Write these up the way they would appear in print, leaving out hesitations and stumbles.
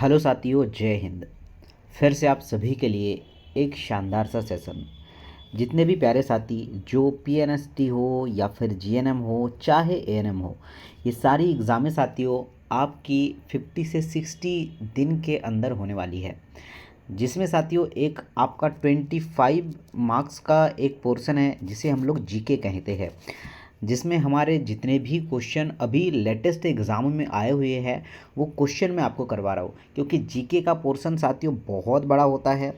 Hello साथियों, जय हिंद। फिर से आप सभी के लिए एक शानदार सा सेशन। जितने भी प्यारे साथी जो पीएनएसटी हो या फिर जीएनएम हो चाहे एएनएम हो, ये सारी एग्ज़ामें साथियों आपकी 50 से 60 दिन के अंदर होने वाली है, जिसमें साथियों एक आपका 25 मार्क्स का एक पोर्शन है जिसे हम लोग जीके कहते हैं, जिसमें हमारे जितने भी क्वेश्चन अभी लेटेस्ट एग्ज़ाम में आए हुए हैं वो क्वेश्चन मैं आपको करवा रहा हूँ, क्योंकि जीके का पोर्शन साथियों बहुत बड़ा होता है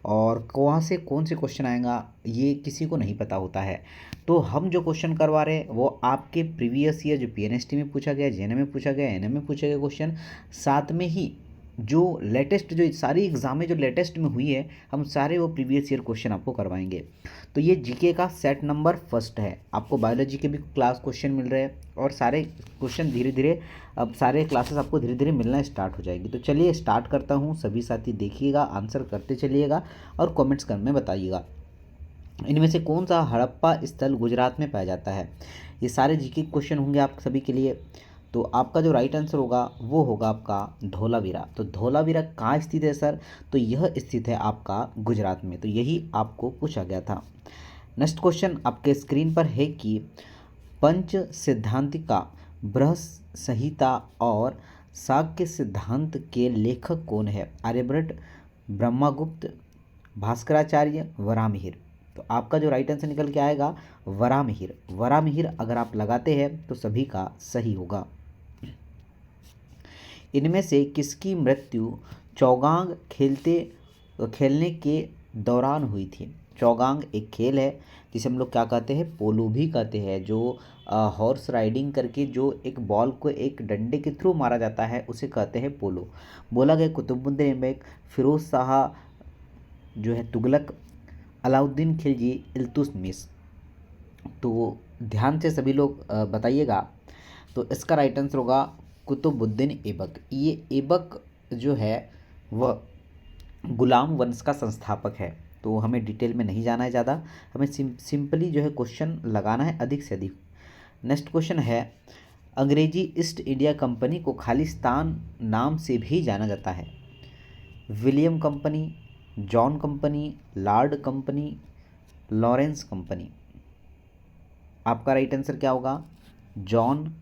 और कहाँ से कौन से क्वेश्चन आएगा ये किसी को नहीं पता होता है। तो हम जो क्वेश्चन करवा रहे हैं वो आपके प्रीवियस ईयर जो पीएनएसटी में पूछा गया, जेएनएम में पूछा गया, एएनएम में पूछा गया क्वेश्चन, साथ में ही जो लेटेस्ट जो सारी एग्ज़ामें जो लेटेस्ट में हुई है हम सारे वो प्रीवियस ईयर क्वेश्चन आपको करवाएंगे। तो ये जीके का सेट नंबर फर्स्ट है। आपको बायोलॉजी के भी क्लास क्वेश्चन मिल रहे हैं और सारे क्वेश्चन धीरे धीरे अब सारे क्लासेस आपको धीरे धीरे मिलना स्टार्ट हो जाएगी। तो चलिए स्टार्ट करता हूँ। सभी साथी देखिएगा, आंसर करते चलिएगा और कमेंट्स में बताइएगा इनमें से कौन सा हड़प्पा स्थल गुजरात में पाया जाता है। ये सारे जीके क्वेश्चन होंगे आप सभी के लिए। तो आपका जो राइट आंसर होगा वो होगा आपका धोलावीरा। तो धोलावीरा कहाँ स्थित है सर? तो यह स्थित है आपका गुजरात में। तो यही आपको पूछा गया था। नेक्स्ट क्वेश्चन आपके स्क्रीन पर है कि पंच सिद्धांतिका, बृहत संहिता और शाक्य सिद्धांत के लेखक कौन है? आर्यभट्ट, ब्रह्मगुप्त, भास्कराचार्य, वराहमिहिर। तो आपका जो राइट आंसर निकल के आएगा वराहमिहिर। वराहमिहिर अगर आप लगाते हैं तो सभी का सही होगा। इनमें से किसकी मृत्यु चौगांग खेलने के दौरान हुई थी? चौगांग एक खेल है जिसे हम लोग क्या कहते हैं, पोलो भी कहते हैं, जो हॉर्स राइडिंग करके जो एक बॉल को एक डंडे के थ्रू मारा जाता है उसे कहते हैं पोलो। बोला गया कुतुबुद्दीन ऐबक, फिरोज शाह जो है तुगलक, अलाउद्दीन खिलजी, इल्तुतमिश। तो ध्यान से सभी लोग बताइएगा। तो इसका राइट आंसर होगा कुतुबुद्दीन ऐबक। ये ऐबक जो है वह गुलाम वंश का संस्थापक है। तो हमें डिटेल में नहीं जाना है ज़्यादा, हमें सिंपली जो है क्वेश्चन लगाना है अधिक से अधिक। नेक्स्ट क्वेश्चन है, अंग्रेजी ईस्ट इंडिया कंपनी को खालिस्तान नाम से भी जाना जाता है? William company, John company, Lord company, Lawrence company. आपका राइट आंसर क्या होगा? John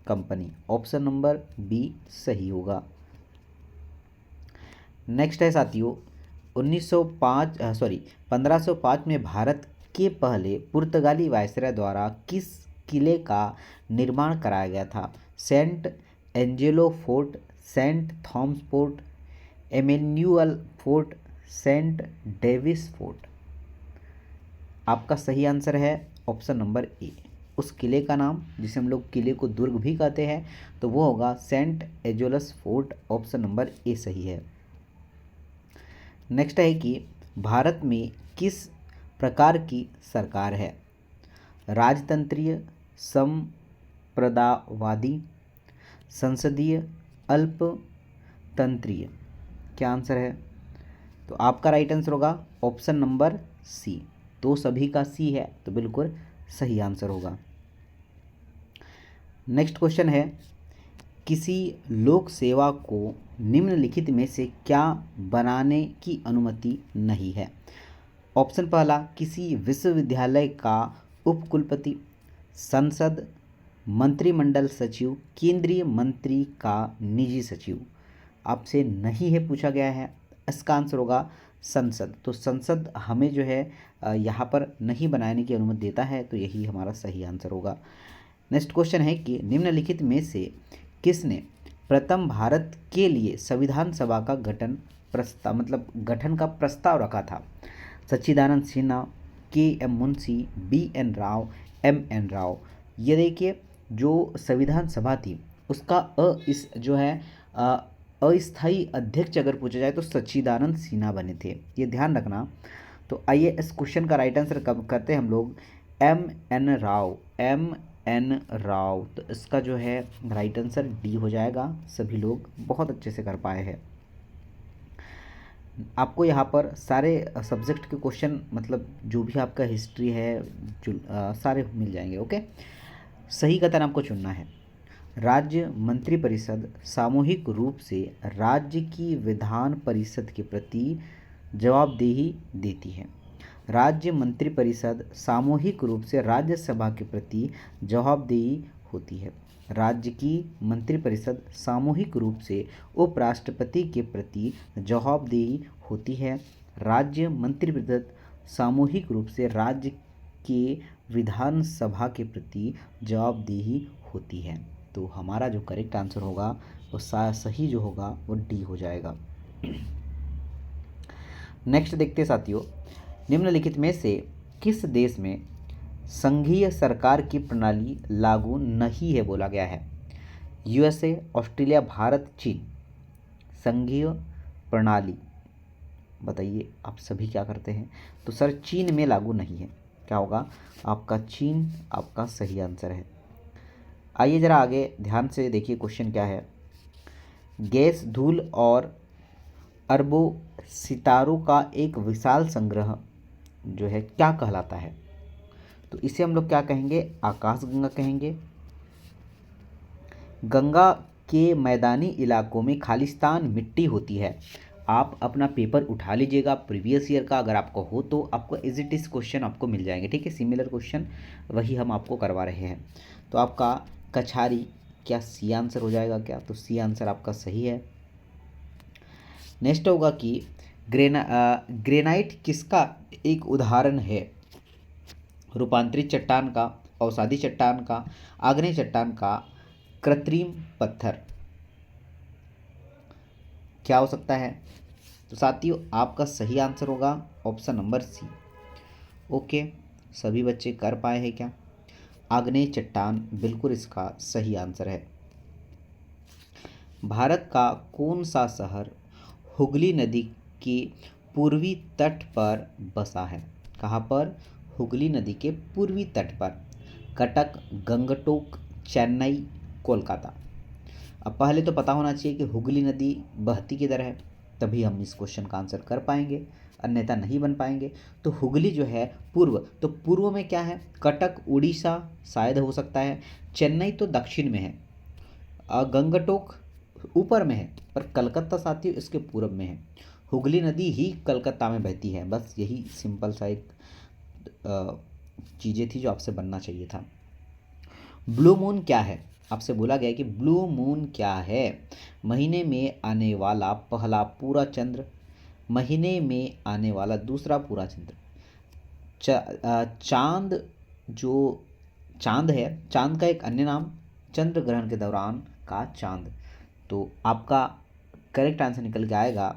company. Option number B सही होगा। नेक्स्ट है साथियों 1505 में भारत के पहले पुर्तगाली वायसराय द्वारा किस किले का निर्माण कराया गया था? Saint Angelo Fort, Saint Thomas Fort, Emmanuel Fort, Saint Davis Fort. आपका सही आंसर है ऑप्शन नंबर ए। उस किले का नाम, जिसे हम लोग किले को दुर्ग भी कहते हैं, तो वो होगा Saint Angelus fort. Option number A सही है। नेक्स्ट है कि भारत में किस प्रकार की सरकार है? राजतंत्रीय, संप्रदायवादी, संसदीय, अल्पतंत्रीय। क्या आंसर है? तो आपका राइट आंसर होगा ऑप्शन नंबर सी। तो सभी का सी है तो बिल्कुल सही आंसर होगा। नेक्स्ट क्वेश्चन है, किसी लोक सेवा को निम्नलिखित में से क्या बनाने की अनुमति नहीं है? ऑप्शन पहला, किसी विश्वविद्यालय का उपकुलपति, संसद, मंत्रिमंडल सचिव, केंद्रीय मंत्री का निजी सचिव। आपसे नहीं है पूछा गया है, इसका आंसर होगा संसद। तो संसद हमें जो है यहाँ पर नहीं बनाने की अनुमति देता है, तो यही हमारा सही आंसर होगा। नेक्स्ट क्वेश्चन है कि निम्नलिखित में से किसने प्रथम भारत के लिए संविधान सभा का गठन का प्रस्ताव रखा था? Sachchidananda Sinha, K M Munshi, B N Rao, M N Rao. ये देखिए, जो संविधान सभा थी उसका अस्थायी अध्यक्ष अगर पूछा जाए तो सच्चिदानंद सिन्हा बने थे, ये ध्यान रखना। तो आइए इस क्वेश्चन का राइट आंसर कब करते हैं हम लोग, M N Rao. M N Rao. तो इसका जो है राइट आंसर डी हो जाएगा। सभी लोग बहुत अच्छे से कर पाए हैं। आपको यहाँ पर सारे सब्जेक्ट के क्वेश्चन, मतलब जो भी आपका हिस्ट्री है जो सारे मिल जाएंगे। ओके, सही कथन आपको चुनना है। राज्य मंत्रिपरिषद सामूहिक रूप से राज्य की विधान परिषद के प्रति जवाबदेही देती है। राज्य मंत्रिपरिषद सामूहिक रूप से राज्यसभा के प्रति जवाबदेही होती है। राज्य की मंत्रिपरिषद सामूहिक रूप से उपराष्ट्रपति के प्रति जवाबदेही होती है। राज्य मंत्रिपरिषद सामूहिक रूप से राज्य के विधानसभा के प्रति जवाबदेही होती है। तो हमारा जो करेक्ट आंसर होगा वो सही जो होगा वो डी हो जाएगा। नेक्स्ट देखते साथियों, निम्नलिखित में से किस देश में संघीय सरकार की प्रणाली लागू नहीं है बोला गया है? यूएसए, ऑस्ट्रेलिया, भारत, चीन। संघीय प्रणाली बताइए आप सभी क्या करते हैं? तो सर चीन में लागू नहीं है। क्या होगा आपका? चीन आपका सही आंसर है। आइए जरा आगे ध्यान से देखिए क्वेश्चन क्या है। गैस, धूल और अरबों सितारों का एक विशाल संग्रह जो है क्या कहलाता है? तो इसे हम लोग क्या कहेंगे? आकाशगंगा कहेंगे। गंगा के मैदानी इलाकों में खालिस्तान मिट्टी होती है। आप अपना पेपर उठा लीजिएगा प्रीवियस ईयर का, अगर आपको हो तो आपको एज इट इज क्वेश्चन आपको मिल जाएंगे। ठीक है, सिमिलर क्वेश्चन वही हम आपको करवा रहे हैं। तो आपका कछारी क्या सी आंसर हो जाएगा क्या? तो सी आंसर आपका सही है। नेक्स्ट होगा कि ग्रेनाइट किसका एक उदाहरण है? रूपांतरित चट्टान का, अवसादी चट्टान का, आग्नेय चट्टान का, कृत्रिम पत्थर। क्या हो सकता है? तो साथियों आपका सही आंसर होगा ऑप्शन नंबर सी। ओके, सभी बच्चे कर पाए हैं क्या? आग्नेय चट्टान बिल्कुल इसका सही आंसर है। भारत का कौन सा शहर हुगली नदी के पूर्वी तट पर बसा है? कहाँ पर? हुगली नदी के पूर्वी तट पर। कटक, गंगटोक, चेन्नई, कोलकाता। अब पहले तो पता होना चाहिए कि हुगली नदी बहती किधर है, तभी हम इस क्वेश्चन का आंसर कर पाएंगे, अन्यथा नहीं बन पाएंगे। तो हुगली जो है पूर्व, तो पूर्व में क्या है? कटक उड़ीसा शायद हो सकता है, चेन्नई तो दक्षिण में है, गंगटोक ऊपर में है, पर कलकत्ता साथियों इसके पूर्व में है। हुगली नदी ही कलकत्ता में बहती है। बस यही सिंपल सा एक चीज़ें थी जो आपसे बनना चाहिए था। ब्लू मून क्या है? आपसे बोला गया कि ब्लू मून क्या है? महीने में आने वाला पहला पूरा चंद्र, महीने में आने वाला दूसरा पूरा चंद्र, चांद जो चांद है, चांद का एक अन्य नाम चंद्र ग्रहण के दौरान का चांद। तो आपका करेक्ट आंसर निकल के आएगा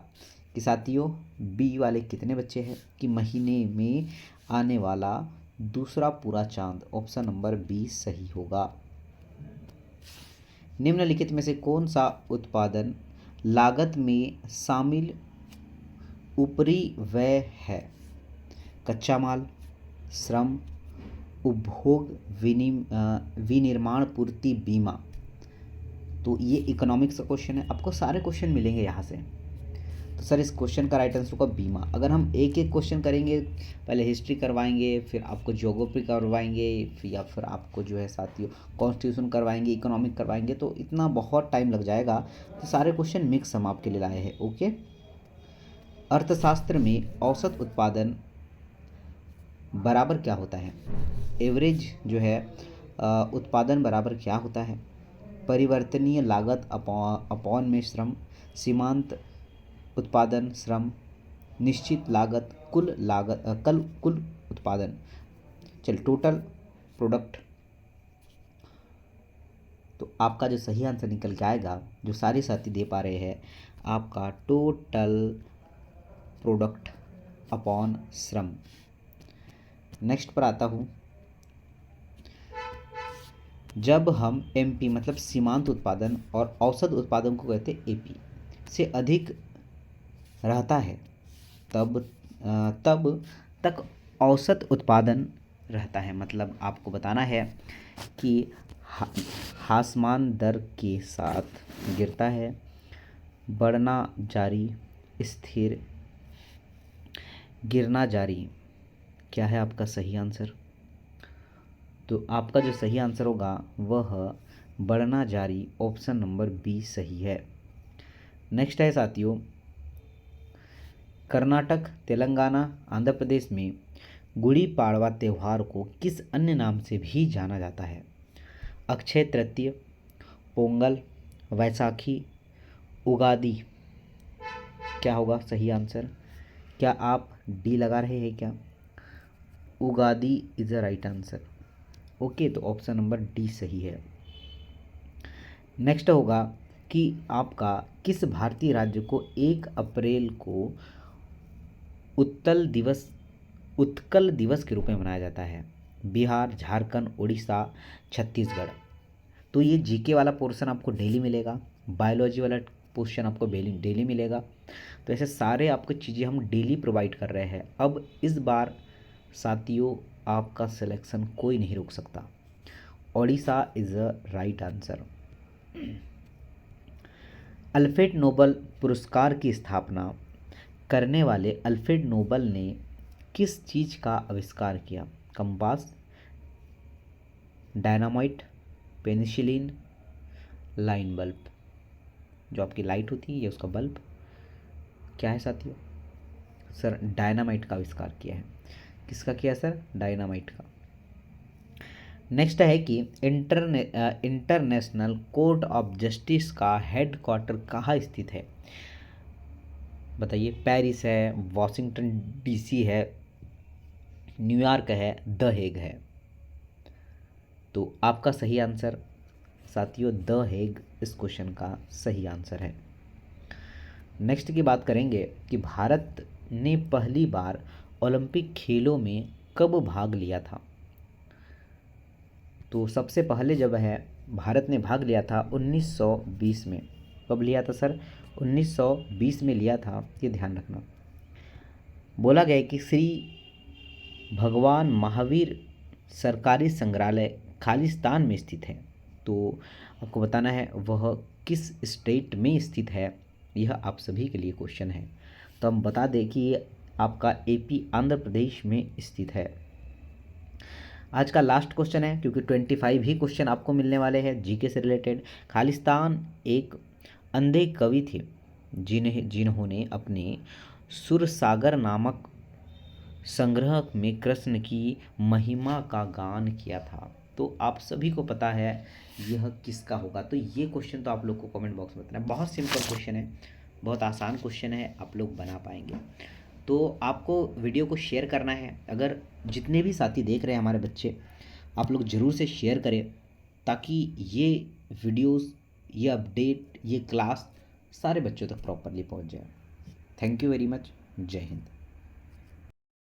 कि साथियों बी वाले कितने बच्चे हैं कि महीने में आने वाला दूसरा पूरा चांद। ऑप्शन नंबर बी सही होगा। निम्नलिखित में से कौन सा उत्पादन लागत में शामिल ऊपरी व्यय है? कच्चा माल, श्रम, उपभोग, विनिर्माण, पूर्ति, बीमा। तो ये इकोनॉमिक्स का क्वेश्चन है, आपको सारे क्वेश्चन मिलेंगे यहाँ से। तो सर इस क्वेश्चन का राइट आंसर होगा बीमा। अगर हम एक एक क्वेश्चन करेंगे, पहले हिस्ट्री करवाएंगे, फिर आपको ज्योग्राफी करवाएंगे, या फिर आपको जो है साथियों कॉन्स्टिट्यूशन करवाएंगे, इकोनॉमिक करवाएंगे, तो इतना बहुत टाइम लग जाएगा। तो सारे क्वेश्चन मिक्स हम आपके लिए लाए हैं। ओके, अर्थशास्त्र में औसत उत्पादन बराबर क्या होता है? एवरेज जो है उत्पादन बराबर क्या होता है? परिवर्तनीय लागत अपॉन में श्रम, सीमांत उत्पादन श्रम, निश्चित लागत, कुल लागत, कुल उत्पादन। चल टोटल प्रोडक्ट। तो आपका जो सही आंसर निकल के आएगा, जो सारे साथी दे पा रहे हैं, आपका टोटल प्रोडक्ट अपॉन श्रम। नेक्स्ट पर आता हूँ। जब हम एमपी मतलब सीमांत उत्पादन और औसत उत्पादन को कहते हैं एपी से अधिक रहता है, तब तक औसत उत्पादन रहता है। मतलब आपको बताना है कि ह्रासमान दर के साथ गिरता है, बढ़ना जारी, स्थिर, गिरना जारी। क्या है आपका सही आंसर? तो आपका जो सही आंसर होगा वह बढ़ना जारी, ऑप्शन नंबर बी सही है। नेक्स्ट है साथियों, कर्नाटक, तेलंगाना, आंध्र प्रदेश में गुड़ी पाड़वा त्यौहार को किस अन्य नाम से भी जाना जाता है? अक्षय तृतीय, पोंगल, वैसाखी, उगादि। क्या होगा सही आंसर? क्या आप डी लगा रहे हैं क्या? Ugadi is the right answer. Okay, तो ऑप्शन नंबर डी सही है। नेक्स्ट होगा कि आपका किस भारतीय राज्य को 1 अप्रैल को उत्कल दिवस के रूप में मनाया जाता है? बिहार, झारखंड, उड़ीसा, छत्तीसगढ़। तो ये जीके वाला पोर्शन आपको डेली मिलेगा, बायोलॉजी वाला पोर्शन आपको डेली मिलेगा। तो ऐसे सारे आपको चीज़ें हम डेली प्रोवाइड कर रहे हैं। अब इस बार साथियों आपका सिलेक्शन कोई नहीं रोक सकता। Odisha is a right answer. Alfred Nobel पुरस्कार की स्थापना करने वाले अल्फ्रेड नोबेल ने किस चीज़ का आविष्कार किया? Compass, dynamite, penicillin, line bulb. जो आपकी लाइट होती है ये उसका बल्ब क्या है साथियों? सर डायनामाइट का आविष्कार किया है। किसका किया सर? डायनामाइट का। नेक्स्ट है कि इंटरनेशनल कोर्ट ऑफ जस्टिस का हेड क्वार्टर कहाँ स्थित है? बताइए। पेरिस है, वॉशिंगटन डीसी है, न्यूयॉर्क है, द हेग है। तो आपका सही आंसर साथियों द हेग इस क्वेश्चन का सही आंसर है। नेक्स्ट की बात करेंगे कि भारत ने पहली बार ओलंपिक खेलों में कब भाग लिया था? तो सबसे पहले जब है भारत ने भाग लिया था 1920 में। कब लिया था सर? 1920 में लिया था, ये ध्यान रखना। बोला गया कि श्री भगवान महावीर सरकारी संग्रहालय खालिस्तान में स्थित है। तो आपको बताना है वह किस स्टेट में स्थित है, यह आप सभी के लिए क्वेश्चन है। तो हम बता दें कि ये आपका एपी आंध्र प्रदेश में स्थित है। आज का लास्ट क्वेश्चन है, क्योंकि 25 ही क्वेश्चन आपको मिलने वाले हैं जीके से रिलेटेड। खालिस्तान एक अंधे कवि थे जिन्होंने अपने सुरसागर नामक संग्रह में कृष्ण की महिमा का गान किया था। तो आप सभी को पता है यह किसका होगा? तो ये क्वेश्चन तो आप लोग को कमेंट बॉक्स में बताना। बहुत सिंपल क्वेश्चन है, बहुत आसान क्वेश्चन है, आप लोग बना पाएंगे। तो आपको वीडियो को शेयर करना है। अगर जितने भी साथी देख रहे हैं हमारे बच्चे, आप लोग ज़रूर से शेयर करें ताकि ये वीडियोस, ये अपडेट, ये क्लास सारे बच्चों तक प्रॉपरली पहुंच जाए। Thank you very much. जय हिंद।